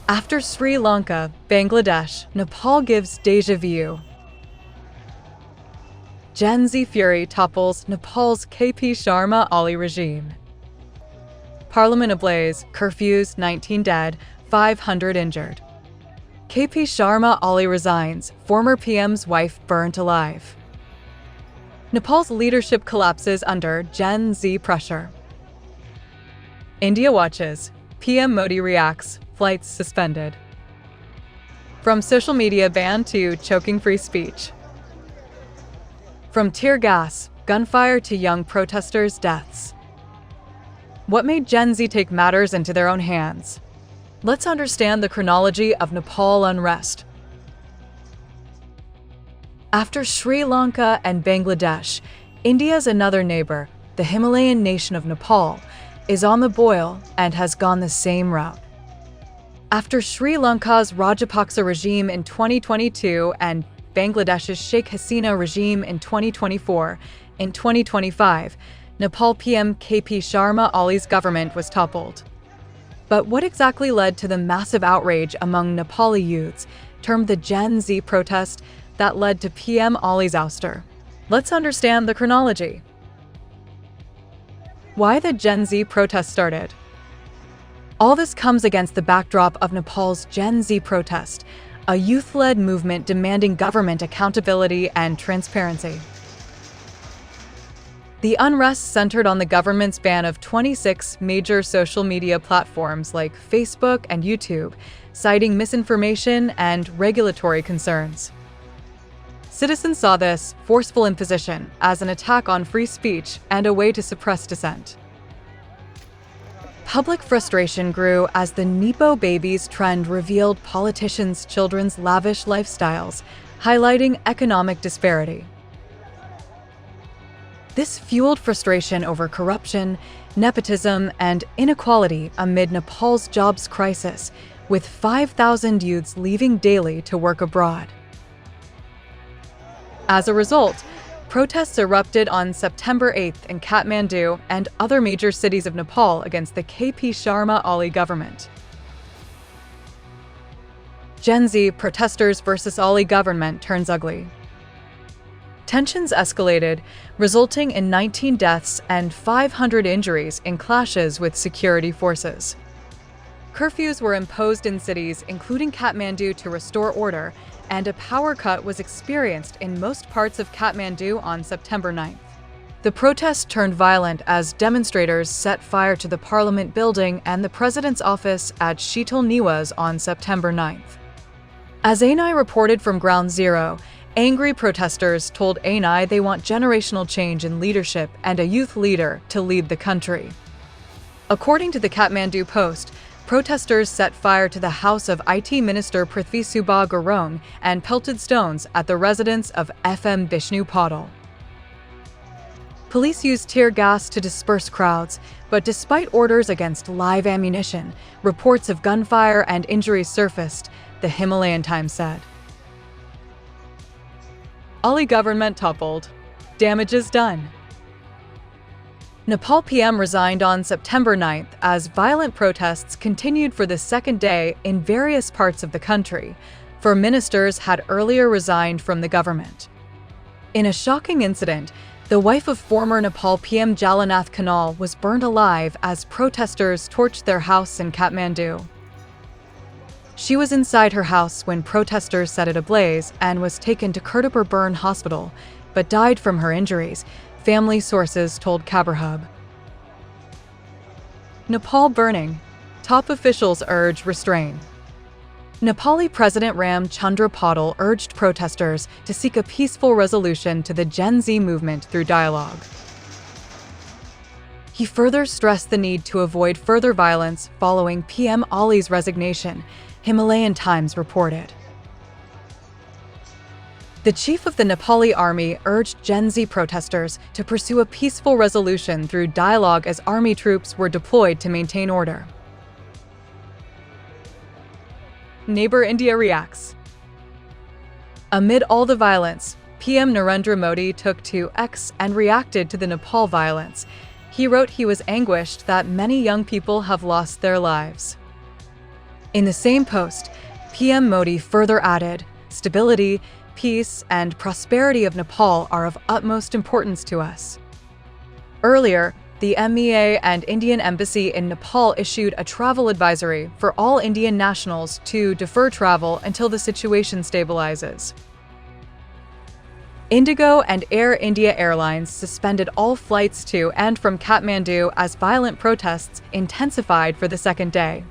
After Sri Lanka, Bangladesh, Nepal gives déjà vu. Gen Z fury topples Nepal's KP Sharma Oli regime. Parliament ablaze, curfews, 19 dead, 500 injured. KP Sharma Oli resigns, former PM's wife burnt alive. Nepal's leadership collapses under Gen Z pressure. India watches, PM Modi reacts, flights suspended. From social media ban to choking free speech. From tear gas, gunfire to young protesters' deaths. What made Gen Z take matters into their own hands? Let's understand the chronology of Nepal unrest. After Sri Lanka and Bangladesh, India's another neighbor, the Himalayan nation of Nepal, is on the boil and has gone the same route. After Sri Lanka's Rajapaksa regime in 2022 and Bangladesh's Sheikh Hasina regime in 2024, in 2025, Nepal PM KP Sharma Oli's government was toppled. But what exactly led to the massive outrage among Nepali youths, termed the Gen Z protest, that led to PM Oli's ouster? Let's understand the chronology. Why the Gen Z protest started? All this comes against the backdrop of Nepal's Gen Z protest, a youth-led movement demanding government accountability and transparency. The unrest centered on the government's ban of 26 major social media platforms like Facebook and YouTube, citing misinformation and regulatory concerns. Citizens saw this forceful imposition as an attack on free speech and a way to suppress dissent. Public frustration grew as the Nepo babies trend revealed politicians' children's lavish lifestyles, highlighting economic disparity. This fueled frustration over corruption, nepotism, and inequality amid Nepal's jobs crisis, with 5,000 youths leaving daily to work abroad. As a result, protests erupted on September 8th in Kathmandu and other major cities of Nepal against the KP Sharma Oli government. Gen Z protesters versus Oli government turns ugly. Tensions escalated, resulting in 19 deaths and 500 injuries in clashes with security forces. Curfews were imposed in cities, including Kathmandu, to restore order, and a power cut was experienced in most parts of Kathmandu on September 9th. The protest turned violent as demonstrators set fire to the parliament building and the president's office at Sheetal Niwas on September 9th. As ANI reported from Ground Zero, angry protesters told ANI they want generational change in leadership and a youth leader to lead the country. According to the Kathmandu Post, protesters set fire to the house of IT Minister Prithvi Subha Gurung and pelted stones at the residence of FM Bishnu Patil. Police used tear gas to disperse crowds, but despite orders against live ammunition, reports of gunfire and injuries surfaced, the Himalayan Times said. Oli government toppled. Damages done. Nepal PM resigned on September 9th as violent protests continued for the second day in various parts of the country, for ministers had earlier resigned from the government. In a shocking incident, the wife of former Nepal PM Jalanath Kanal was burned alive as protesters torched their house in Kathmandu. She was inside her house when protesters set it ablaze and was taken to Kirtipur Burn Hospital, but died from her injuries, family sources told Khabar-Hub. Nepal burning. Top officials urge restraint. Nepali President Ram Chandra Patil urged protesters to seek a peaceful resolution to the Gen Z movement through dialogue. He further stressed the need to avoid further violence following PM Oli's resignation, Himalayan Times reported. The chief of the Nepali army urged Gen Z protesters to pursue a peaceful resolution through dialogue as army troops were deployed to maintain order. Neighbor India reacts. Amid all the violence, PM Narendra Modi took to X and reacted to the Nepal violence. He wrote he was anguished that many young people have lost their lives. In the same post, PM Modi further added, "Stability, peace, and prosperity of Nepal are of utmost importance to us." Earlier, the MEA and Indian Embassy in Nepal issued a travel advisory for all Indian nationals to defer travel until the situation stabilizes. Indigo and Air India Airlines suspended all flights to and from Kathmandu as violent protests intensified for the second day.